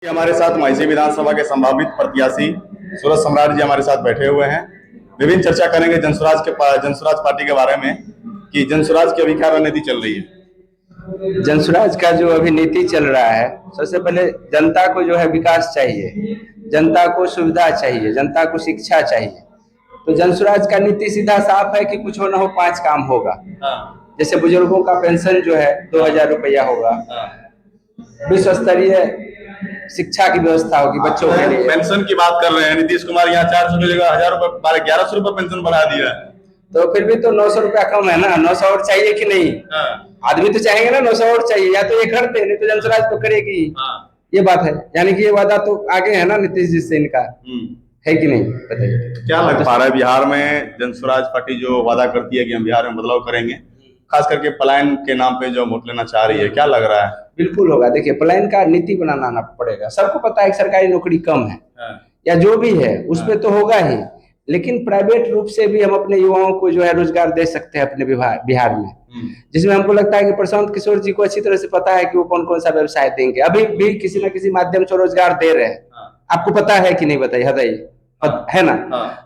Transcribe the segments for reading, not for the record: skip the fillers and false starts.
हमारे साथ माइसी विधानसभा के संभावित प्रत्याशी सूरज सम्राट जी हमारे साथ बैठे हुए हैं। विभिन्न चर्चा करेंगे जनसुराज पार्टी के बारे में कि जनसुराज की अभी क्या रणनीति चल रही है। जनसुराज का जो अभी नीति चल रहा है, सबसे पहले जनता को जो है विकास चाहिए, जनता को सुविधा चाहिए, जनता को शिक्षा चाहिए। तो जनसुराज का नीति सीधा साफ है कि कुछ हो ना हो 5 काम होगा। जैसे बुजुर्गों का पेंशन जो है 2000 रुपया होगा, विश्व स्तरीय शिक्षा की व्यवस्था होगी बच्चों के लिए। पेंशन की बात कर रहे हैं, नीतीश कुमार यहाँ 400 की जगह 1000 रुपए 1100 रुपए पेंशन बढ़ा दिया है। तो फिर भी तो 900 रुपया कम है ना, 900 और चाहिए कि नहीं? आदमी तो चाहेंगे ना 900 और चाहिए, या तो ये करते नहीं तो जनसुराज तो करेगी। ये बात है, यानी कि ये वादा तो आगे है ना नीतीश जी से इनका, है कि नहीं? बताइए क्या लग पा रहा है बिहार में जनसुराज पार्टी जो वादा करती है कि हम बिहार में बदलाव करेंगे, खास करके पलायन के नाम पे जो वोट लेना चाह रही है, क्या लग रहा है? बिल्कुल होगा। देखिए, पलायन का नीति बनाना पड़ेगा। सबको पता है कि सरकारी नौकरी कम है या जो भी है उस पे तो होगा ही, लेकिन प्राइवेट रूप से भी हम अपने युवाओं को जो है रोजगार दे सकते हैं अपने बिहार में, जिसमें हमको लगता है कि प्रशांत किशोर जी को अच्छी तरह से पता है कि वो कौन कौन सा व्यवसाय देंगे। अभी भी किसी न किसी माध्यम से रोजगार दे रहे हैं, आपको पता है कि नहीं? बताइए, है ना?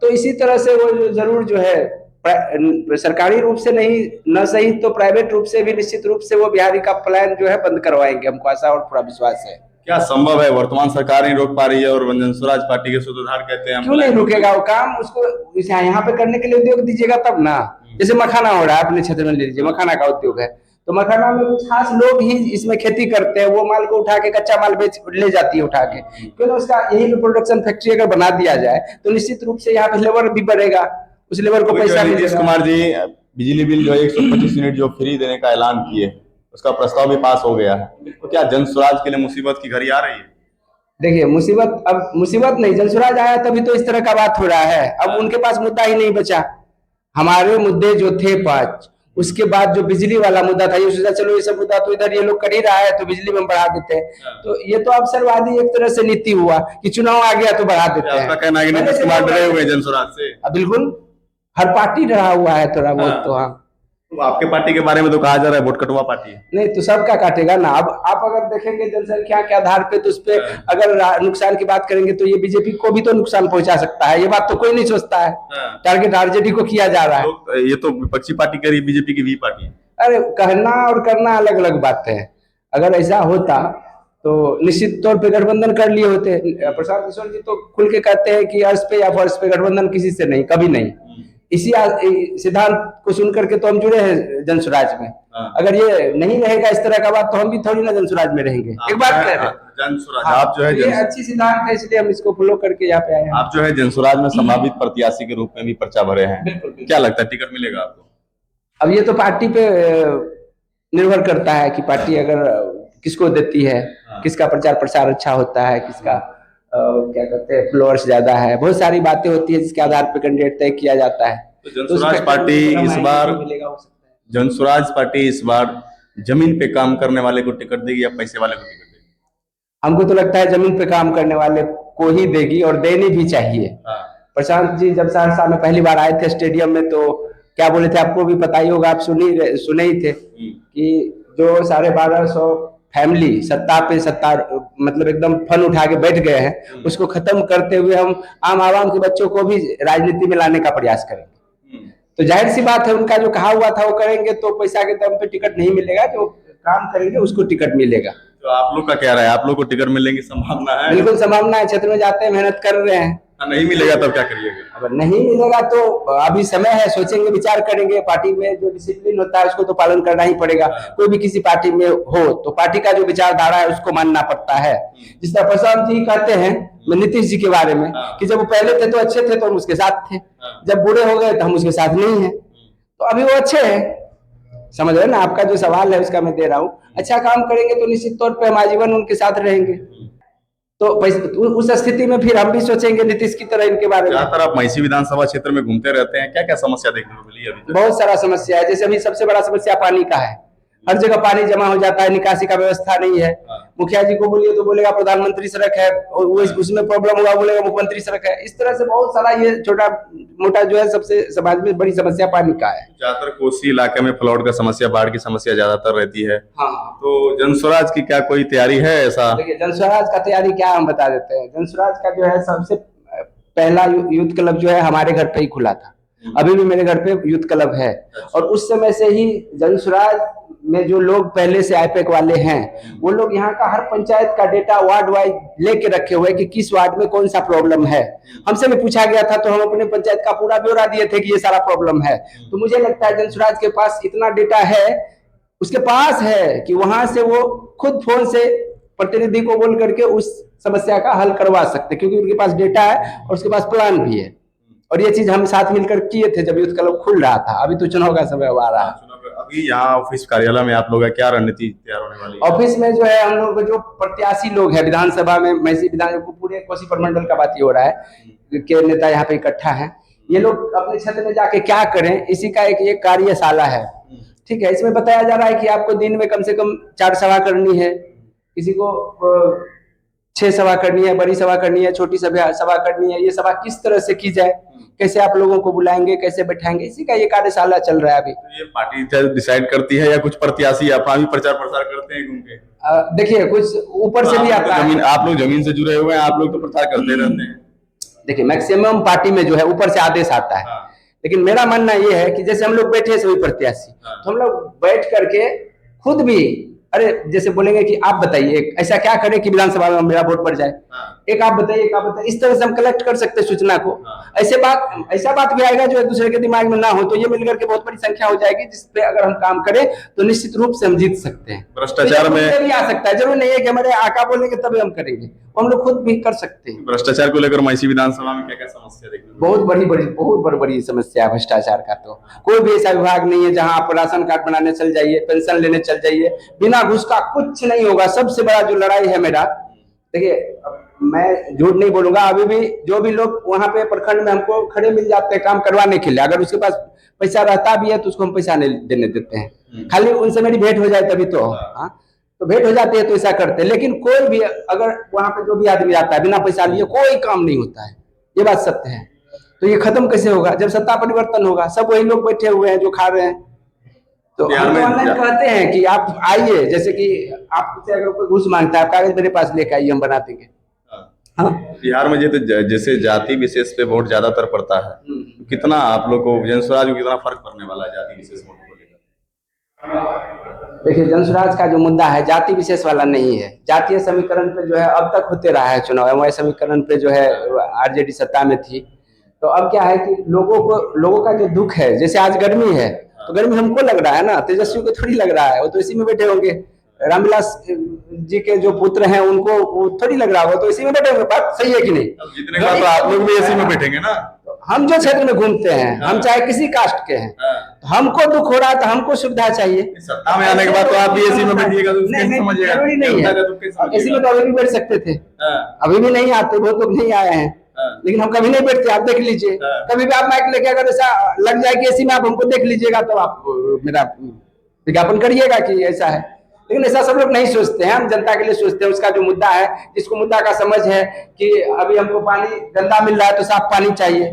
तो इसी तरह से वो जरूर जो है सरकारी रूप से नहीं न सही तो प्राइवेट रूप से भी निश्चित रूप से वो बिहारी का प्लान जो है बंद करवाएंगे, हमको ऐसा और पूरा विश्वास है। क्या संभव है? वर्तमान सरकार नहीं रोक पा रही है और जनसुराज पार्टी के सूत्रधार कहते हैं क्यों नहीं रुकेगा वो काम? उसको यहाँ पे करने के लिए उद्योग दीजिएगा तब ना। जैसे मखाना हो रहा है अपने क्षेत्र में, ले लीजिए, मखाना का उद्योग है, तो मखाना में कुछ खास लोग ही इसमें खेती करते हैं, वो माल को उठा के कच्चा माल बेच ले जाती है उठा के, क्यों ना उसका यही पे प्रोडक्शन फैक्ट्री अगर बना दिया जाए तो निश्चित रूप से यहाँ पे लेबर भी बढ़ेगा, उस लेबर को पैसा मिलेगा। नीतीश कुमार जी बिजली बिल जो 125 यूनिट जो फ्री देने का ऐलान किए, उसका प्रस्ताव भी पास हो गया है, तो क्या जनसुराज के लिए मुसीबत की घड़ी आ रही है? देखिए, मुसीबत अब मुसीबत नहीं, जनसुराज आया तभी तो इस तरह का बात हो रहा है। अब उनके पास मुद्दा ही नहीं बचा। हमारे मुद्दे जो थे 5, उसके बाद जो बिजली वाला मुद्दा था, ये सोचा चलो ये सब मुद्दा तो इधर ये लोग कर ही रहा है तो बिजली में बढ़ा देते हैं। तो ये तो अवसरवादी एक तरह से नीति हुआ कि चुनाव आ गया तो बढ़ा देते हैं। आपका कहना है कि नीतीश कुमार डरे हुए जनसुराज से? बिल्कुल, हर पार्टी डरा हुआ है थोड़ा बहुत तो। हाँ, तो आपके पार्टी के बारे में तो कहा जा रहा है वोट कटवा पार्टी है। नहीं तो सबका काटेगा ना। अब आप अगर देखेंगे जनसंख्या के आधार पे तो उस पे अगर नुकसान की बात करेंगे तो ये बीजेपी को भी तो नुकसान पहुंचा सकता है, ये बात तो कोई नहीं सोचता है। टारगेट आरजेडी को किया जा रहा है। ये तो विपक्षी पार्टी कह रही है, बीजेपी की भी पार्टी है। अरे, कहना और करना अलग अलग बात है। अगर ऐसा होता तो निश्चित तौर पे गठबंधन कर लिए होते। प्रशांत किशोर जी तो खुल के कहते हैं कि अर्श पे या फर्श पे गठबंधन किसी से नहीं, कभी नहीं। इसी सिद्धांत को सुन करके तो हम जुड़े हैं जनसुराज में। अगर ये नहीं रहेगा इस तरह का बात तो हम भी थोड़ी ना जनसुराज में रहेंगे। एक बात कह रहे हैं, जनसुराज आप जो है ये अच्छी सिद्धांत है, इसलिए हम इसको फॉलो करके यहाँ पे आए हैं। आप जो है जनसुराज में संभावित प्रत्याशी के रूप में भी पर्चा भरे हैं। बिल्कुल। क्या लगता है टिकट मिलेगा आपको? अब ये तो पार्टी पे निर्भर करता है कि पार्टी अगर किसको देती है, किसका प्रचार प्रसार अच्छा होता है, किसका क्या कहते हैं फ्लोअर्स ज्यादा है, बहुत सारी बातें होती है जिसके आधार पर कैंडिडेट तय किया जाता है। तो जनसुराज पार्टी इस बार जमीन पे काम करने वाले को टिकट देगी या पैसे वाले को टिकट देगी? हमको तो लगता है जमीन पे काम करने वाले को ही देगी और देनी भी चाहिए। प्रशांत जी जब सहरसा में पहली बार आए थे स्टेडियम में तो क्या बोले थे, आपको भी पता ही होगा, आप सुने ही थे कि जो 1250 फैमिली सत्ता पे सत्ता मतलब एकदम फन उठा के बैठ गए हैं, उसको खत्म करते हुए हम आम आवाम के बच्चों को भी राजनीति में लाने का प्रयास करेंगे। तो जाहिर सी बात है उनका जो कहा हुआ था वो करेंगे, तो पैसा के दम पे टिकट नहीं मिलेगा, जो काम करेंगे उसको टिकट मिलेगा। तो आप लोग का क्या रहा है, आप लोग को टिकट मिलने की संभावना है? बिल्कुल संभावना है, क्षेत्र में जाते हैं, मेहनत कर रहे हैं। नहीं मिलेगा तब क्या करिएगा? अगर नहीं मिलेगा तो अभी समय है, सोचेंगे, विचार करेंगे। पार्टी में जो डिसिप्लिन होता है उसको तो पालन करना ही पड़ेगा। कोई भी किसी पार्टी में हो तो पार्टी का जो विचारधारा है उसको मानना पड़ता है। जिस तरह प्रशांत जी कहते हैं नीतीश जी के बारे में कि जब वो पहले थे तो अच्छे थे तो हम उसके साथ थे, जब बुरे हो गए तो हम उसके साथ नहीं है। तो अभी वो अच्छे हैं, समझ रहे ना? आपका जो सवाल है उसका मैं दे रहा हूँ। अच्छा काम करेंगे तो निश्चित तौर पर हम आजीवन उनके साथ रहेंगे। तो उस स्थिति में फिर हम भी सोचेंगे नीतीश की तरह इनके बारे में। ज्यादातर आप महिसी विधानसभा क्षेत्र में घूमते रहते हैं, क्या क्या समस्या देखने को मिली अभी? बहुत सारा समस्या है। जैसे अभी सबसे बड़ा समस्या पानी का है। हर जगह पानी जमा हो जाता है, निकासी का व्यवस्था नहीं है। मुखिया जी को बोलिए तो बोलेगा प्रधानमंत्री सड़क है, और वो उसमें प्रॉब्लम होगा बोलेगा मुख्यमंत्री सड़क है। इस तरह से बहुत सारा ये छोटा मोटा जो है सबसे समाज में बड़ी समस्या पानी का है। ज्यादातर कोसी इलाके में फ्लड का समस्या, बाढ़ की समस्या ज्यादातर रहती है। हाँ, तो जनस्वराज की क्या कोई तैयारी है ऐसा? देखिए जनस्वराज का तैयारी क्या हम बता देते हैं। जनस्वराज का जो है सबसे पहला यूथ क्लब जो है हमारे घर पे ही खुला था। अभी भी मेरे घर पे यूथ क्लब है, और उस समय से ही जनस्वराज में जो लोग पहले से आईपैक वाले हैं, वो लोग यहाँ का हर पंचायत का डेटा वार्ड वाइज लेके रखे हुए कि किस वार्ड में कौन सा प्रॉब्लम है। हमसे भी पूछा गया था तो हम अपने पंचायत का पूरा ब्यौरा दिए थे कि ये सारा प्रॉब्लम है। तो मुझे लगता है जनस्वराज के पास इतना डेटा है, उसके पास है कि वहां से वो खुद फोन से प्रतिनिधि को बोल करके उस समस्या का हल करवा सकते, क्योंकि उनके पास डेटा है और उसके पास प्लान भी है। और ये चीज हम साथ मिलकर किए थे जब यूथ क्लब खुल रहा था। अभी तो चुनाव का समय आ रहा है। अभी यहाँ ऑफिस कार्यालय में आप लोग का क्या रणनीति तैयार होने वाली है? ऑफिस में जो है हम लोग जो प्रत्याशी लोग हैं विधानसभा में, मैसी विधान पूरे कोसी प्रमंडल का बात ही हो रहा है के नेता यहाँ पे इकट्ठा हैं। ये लोग अपने क्षेत्र में जाके क्या करें, इसी का एक कार्यशाला है। ठीक है, इसमें बताया जा रहा है कि आपको दिन में कम से कम 4 सभा करनी है, किसी को 6 सभा करनी है, बड़ी सभा करनी है, छोटी सभा करनी है। ये सभा किस तरह से की जाए, कैसे आप लोगों को बुलाएंगे, कैसे बैठाएंगे, इसी का ये कार्यशाला चल रहा है अभी। तो ये पार्टी डिसाइड करती है या कुछ प्रत्याशी अपना भी प्रचार प्रसार करते हैं घूम के? देखिए कुछ ऊपर से भी आता है। आप लोग जमीन से जुड़े हुए हैं, आप लोग तो प्रचार करते रहते हैं। देखिए मैक्सिमम पार्टी में जो है ऊपर से आदेश आता है। लेकिन मेरा मानना ये है कि जैसे हम लोग बैठे सभी प्रत्याशी, तो हम लोग बैठ करके खुद भी, अरे जैसे बोलेंगे कि आप बताइए ऐसा क्या करें कि विधानसभा में मेरा वोट बढ़ जाए, एक आप बताइए, एक आप बताइए, इस तरह से हम कलेक्ट कर सकते हैं सूचना को। ऐसा बात भी आएगा जो एक दूसरे के दिमाग में ना हो, तो ये मिलकर के बहुत बड़ी संख्या हो जाएगी, जिसपे अगर हम काम करें तो निश्चित रूप से हम जीत सकते हैं। भ्रष्टाचार में भी आ सकता है, जरूर नहीं है कि हमारे आका बोलेंगे तभी हम करेंगे, हम लोग खुद भी कर सकते हैं। भ्रष्टाचार को लेकर मैसी विधानसभा में क्या क्या समस्या देखने को? बहुत बड़ी समस्या है भ्रष्टाचार का। तो कोई भी ऐसा विभाग नहीं है जहां आप राशन कार्ड बनाने चल जाइए, पेंशन लेने चल जाइए, बिना घूस का कुछ नहीं होगा। सबसे बड़ा जो लड़ाई है मेरा, देखिए मैं झूठ नहीं बोलूंगा, अभी भी जो भी लोग वहां पे प्रखंड में हमको खड़े मिल जाते हैं काम करवाने के लिए, अगर उसके पास पैसा रहता भी है तो उसको हम पैसा नहीं देने देते हैं। खाली उनसे मेरी भेंट हो जाए तभी तो, हाँ तो भेंट हो जाती है तो ऐसा करते हैं। लेकिन कोई भी अगर वहां पे जो भी आदमी आता है बिना पैसा लिए कोई काम नहीं होता है, ये बात सत्य है। तो ये खत्म कैसे होगा? जब सत्ता परिवर्तन होगा, सब वही लोग बैठे हुए हैं जो खा रहे हैं। तो हम ऑनलाइन कहते हैं कि आप आइए, जैसे कि आपसे अगर कोई घूस मांगता है, आप कागज मेरे पास लेकर आइए, हम बना देंगे। हाँ। बिहार में जैसे जाति विशेष पे वोट ज्यादातर पड़ता है, कितना आप लोग को जनस्वराज को कितना फर्क पड़ने वाला है जाति विशेष वोट को लेकर? देखिए जनस्वराज का जो मुद्दा है जाति विशेष वाला नहीं है। जातीय समीकरण पे जो है अब तक होते रहा है चुनाव, एमवाई समीकरण पे जो है आरजेडी सत्ता में थी। तो अब क्या है कि लोगों का जो दुख है, जैसे आज गर्मी है तो गर्मी हमको लग रहा है ना, तेजस्वी को थोड़ी लग रहा है, वो तो इसी में बैठे होंगे। रामविलास जी के जो पुत्र हैं उनको वो थोड़ी लग रहा होगा, तो इसी में बैठे होंगे। बात सही है कि नहीं? जितने का तो आप लोग भी इसी में बैठेंगे ना। हम जो क्षेत्र में घूमते हैं, हम चाहे किसी कास्ट के हैं, तो हमको दुख हो रहा है तो हमको सुविधा चाहिए। सत्ता में आने के बाद तो आप भी इसी में बैठिएगा, तो समझिएगा जरूरी नहीं है। इसी में तो अभी भी बैठ सकते थे, अभी भी नहीं आते, बहुत लोग नहीं आए हैं, लेकिन हम कभी नहीं बैठते। आप देख लीजिए, कभी भी आप माइक लेके अगर ऐसा लग जाए कि ऐसी में आप हमको देख लीजिएगा तो आप मेरा विज्ञापन करिएगा कि ऐसा है। लेकिन ऐसा सब लोग नहीं सोचते हैं, हम जनता के लिए सोचते हैं। उसका जो मुद्दा है, जिसको मुद्दा का समझ है कि अभी हमको पानी गंदा मिल रहा है तो साफ पानी चाहिए,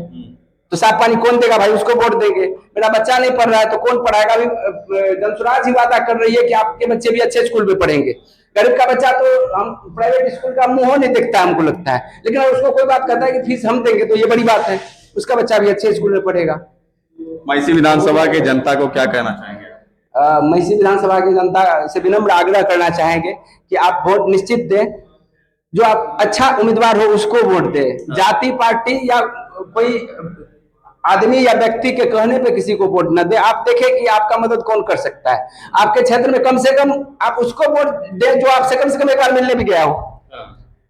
तो साफ पानी कौन देगा भाई? उसको वोट देंगे। मेरा बच्चा नहीं पढ़ रहा है तो कौन पढ़ाएगा? अभी जनस्वराज ही वादा कर रही है कि आपके बच्चे भी अच्छे स्कूल में पढ़ेंगे। गरीब का बच्चा तो हम प्राइवेट स्कूल का मुंह नहीं देखता हमको लगता है, लेकिन अगर उसको कोई बात कहता है कि फीस हम देंगे तो ये बड़ी बात है, उसका बच्चा भी अच्छे स्कूल में पढ़ेगा। मैसी विधानसभा के जनता को क्या कहना चाहेंगे? मैसी विधानसभा की जनता से विनम्र आग्रह करना चाहेंगे कि आप वोट निश्चित दें, जो आप अच्छा उम्मीदवार हो उसको वोट दें। जाति पार्टी या कोई आदमी या व्यक्ति के कहने पे किसी को वोट न दे। आप देखें कि आपका मदद कौन कर सकता है आपके क्षेत्र में, कम से कम आप उसको वोट दे जो आपसे कम से कम एक बार मिलने भी गया हो।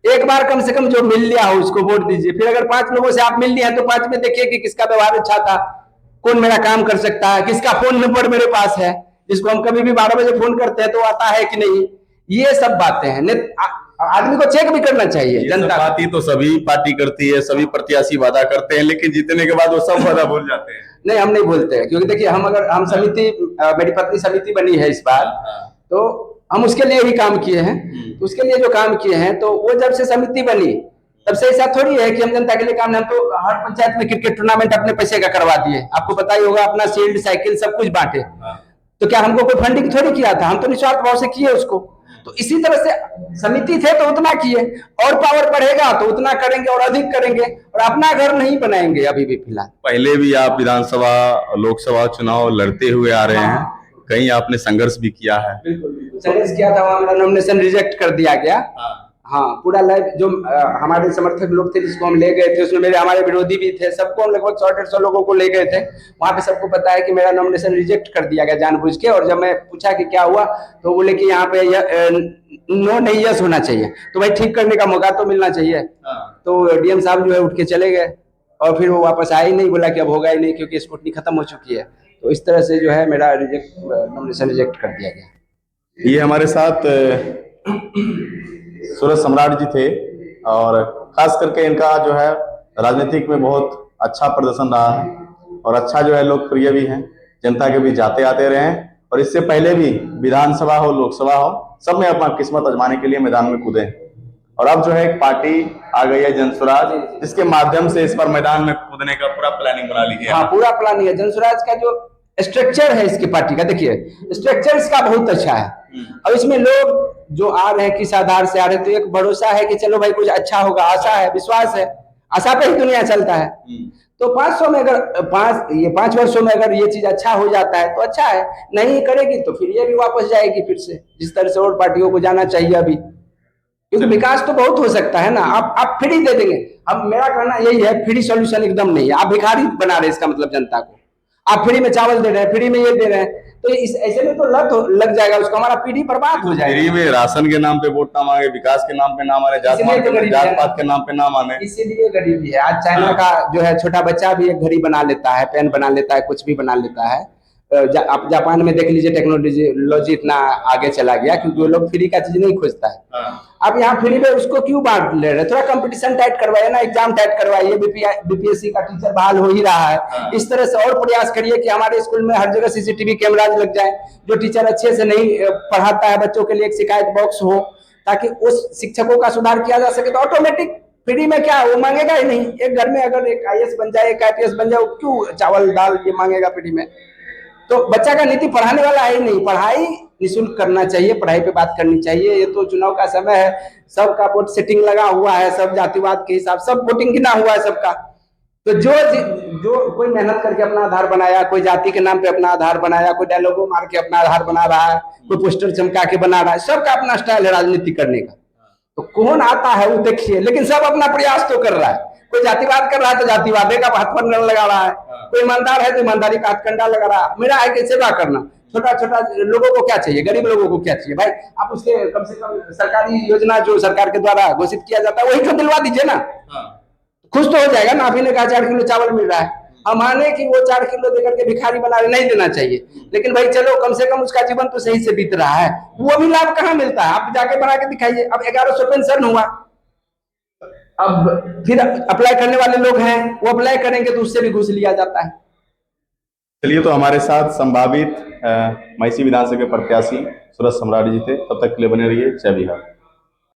एक बार कम से कम जो मिल लिया हो उसको वोट दीजिए। फिर अगर 5 लोगों से आप मिल लिए हैं तो 5 में देखिए कि किसका व्यवहार अच्छा था, कौन मेरा काम कर सकता है, किसका फोन नंबर मेरे पास है, जिसको हम कभी भी 12 बजे फोन करते हैं तो आता है कि नहीं। ये सब बातें हैं। आदमी को चेक भी करना चाहिए। ये जनता सब बात ही तो सभी पार्टी करती है, सभी प्रत्याशी वादा करते हैं, लेकिन जीतने के बाद वो सब वादा भूल जाते हैं। नहीं, हम नहीं बोलते हैं, क्योंकि देखिए हम समिति, मेरी पत्नी समिति बनी है इस बार, तो हम उसके लिए ही काम किए हैं। तो उसके लिए जो काम किए हैं, तो वो जब से समिति बनी तब से ऐसा थोड़ी है कि हम जनता के लिए काम नहीं, हम तो हर पंचायत में क्रिकेट टूर्नामेंट अपने पैसे का करवा दिए, आपको पता ही होगा, अपना शील्ड साइकिल सब कुछ बांटे। तो क्या हमको कोई फंडिंग थोड़ी किया था, हम तो निस्वार्थ भाव से किए उसको। तो इसी तरह से समिति थे तो उतना किए, और पावर बढ़ेगा तो उतना करेंगे और अधिक करेंगे, और अपना घर नहीं बनाएंगे अभी भी फिलहाल। पहले भी आप विधानसभा लोकसभा चुनाव लड़ते हुए आ रहे हैं, कहीं आपने संघर्ष भी किया है? संघर्ष किया था, वहां मेरा नॉमिनेशन रिजेक्ट कर दिया गया। हाँ, पूरा लाइव जो हमारे समर्थक लोग थे जिसको हम ले गए थे, उसमें हमारे विरोधी भी थे, सबको हम लगभग 100-150 लोगों को ले गए थे। वहां पे सबको पता है कि मेरा नॉमिनेशन रिजेक्ट कर दिया गया जानबूझ के। और जब मैं पूछा कि क्या हुआ, तो बोले कि यहाँ पे नो नहीं यस होना चाहिए। तो भाई ठीक करने का मौका तो मिलना चाहिए। तो डीएम साहब जो है उठ के चले गए, और फिर वो वापस आए ही नहीं, बोला कि अब होगा ही नहीं क्योंकि स्क्रूटनी खत्म हो चुकी है। तो इस तरह से जो है मेरा नॉमिनेशन रिजेक्ट कर दिया गया। ये हमारे साथ सूरज सम्राट जी थे, और खास करके इनका जो है राजनीतिक में बहुत अच्छा प्रदर्शन रहा है, और अच्छा जो है लोकप्रिय भी हैं, जनता के बीच जाते आते रहे हैं, और इससे पहले भी विधानसभा हो लोकसभा हो सब में अपना किस्मत आजमाने के लिए मैदान में कूदे। और अब जो है एक पार्टी आ गई है जनसुराज, जिसके माध्यम से इस पर मैदान में कूदने का पूरा प्लानिंग बना ली है। हाँ, पूरा प्लानिंग है। जनसुराज का जो स्ट्रक्चर है इसकी पार्टी का, देखिए स्ट्रक्चर इसका बहुत अच्छा है। अब इसमें लोग जो आ रहे हैं किस आधार से आ रहे हैं, तो एक भरोसा है कि चलो भाई कुछ अच्छा होगा, आशा है, विश्वास है, आशा पे ही दुनिया चलता है। तो 500 में अगर 5 वर्षों में अगर ये चीज अच्छा हो जाता है तो अच्छा है, नहीं करेगी तो फिर ये भी वापस जाएगी फिर से, जिस तरह से और पार्टियों को जाना चाहिए अभी, क्योंकि विकास तो बहुत हो सकता है ना। आप फ्री दे देंगे, अब मेरा कहना यही है, फ्री सॉल्यूशन एकदम नहीं है। आप भिखारी बना रहे हैं इसका मतलब जनता को, आप फ्री में चावल दे रहे हैं, फ्री में ये दे रहे हैं, तो इस ऐसे में तो लत लग जाएगा उसको, हमारा पीढ़ी बर्बाद हो जाएगा। फ्री में राशन के नाम पे वोट ना मांगे, विकास के नाम पे ना माने, जात पात के नाम पे ना माने, इसीलिए गरीबी है। आज चाइना का जो है छोटा बच्चा भी एक घड़ी बना लेता है, पेन बना लेता है, कुछ भी बना लेता है। आप जापान में देख लीजिए, टेक्नोलॉजी इतना आगे चला गया, क्योंकि वो लोग फ्री का चीज नहीं खोजता है। आप यहाँ फ्री में उसको क्यों बांट ले रहे हैं? थोड़ा कंपटीशन टाइट करवाइए ना, एग्जाम टाइट करवाइए, बीपीएससी का टीचर बहाल हो ही रहा है। इस तरह से और प्रयास करिए कि हमारे स्कूल में हर जगह सीसीटीवी कैमराज लग जाए, जो टीचर अच्छे से नहीं पढ़ाता है बच्चों के लिए एक शिकायत बॉक्स हो, ताकि उस शिक्षकों का सुधार किया जा सके। तो ऑटोमेटिक फ्री में क्या वो मांगेगा ही नहीं। एक घर में अगर एक आईएएस बन जाए, एक आईपीएस बन जाए, वो क्यों चावल दाल ये मांगेगा फ्री में? तो बच्चा का नीति पढ़ाने वाला है ही नहीं। पढ़ाई निःशुल्क करना चाहिए, पढ़ाई पे बात करनी चाहिए। ये तो चुनाव का समय है, सबका वोट सेटिंग लगा हुआ है, सब जातिवाद के हिसाब सब वोटिंग गिना हुआ है सबका। तो जो कोई मेहनत करके अपना आधार बनाया, कोई जाति के नाम पे अपना आधार बनाया, कोई डायलॉगो मार के अपना आधार बना रहा है, कोई पोस्टर चमका के बना रहा है, सबका अपना स्टाइल है राजनीति करने का। तो कौन आता है वो देखिए, लेकिन सब अपना प्रयास तो कर रहा है। कोई जातिवाद कर रहा है तो जातिवाद का हथकंडा लगा रहा है, कोई ईमानदार है तो ईमानदारी का हथकंडा लगा रहा है। मेरा है कि सेवा करना। छोटा छोटा लोगों को क्या चाहिए, गरीब लोगों को क्या चाहिए भाई? आप उसके कम से कम सरकारी योजना जो सरकार के द्वारा घोषित किया जाता है वही तो दिलवा दीजिए ना, खुश तो हो जाएगा ना। आप ही ने कहा 4 किलो चावल मिल रहा है, हम माने कि वो 4 किलो देकर के भिखारी बना रहे, नहीं देना चाहिए, लेकिन भाई चलो कम से कम उसका जीवन तो सही से बीत रहा है। वो भी लाभ कहाँ मिलता है? आप जाके बना के दिखाइए। अब 1100 पेंशन हुआ, अब फिर अप्लाई करने वाले लोग हैं, वो अप्लाई करेंगे तो उससे भी घूस लिया जाता है। चलिए, तो हमारे साथ संभावित मैसी विधानसभा के प्रत्याशी सूरज सम्राट जी थे। तब तक के लिए बने रहिए। जय बिहार।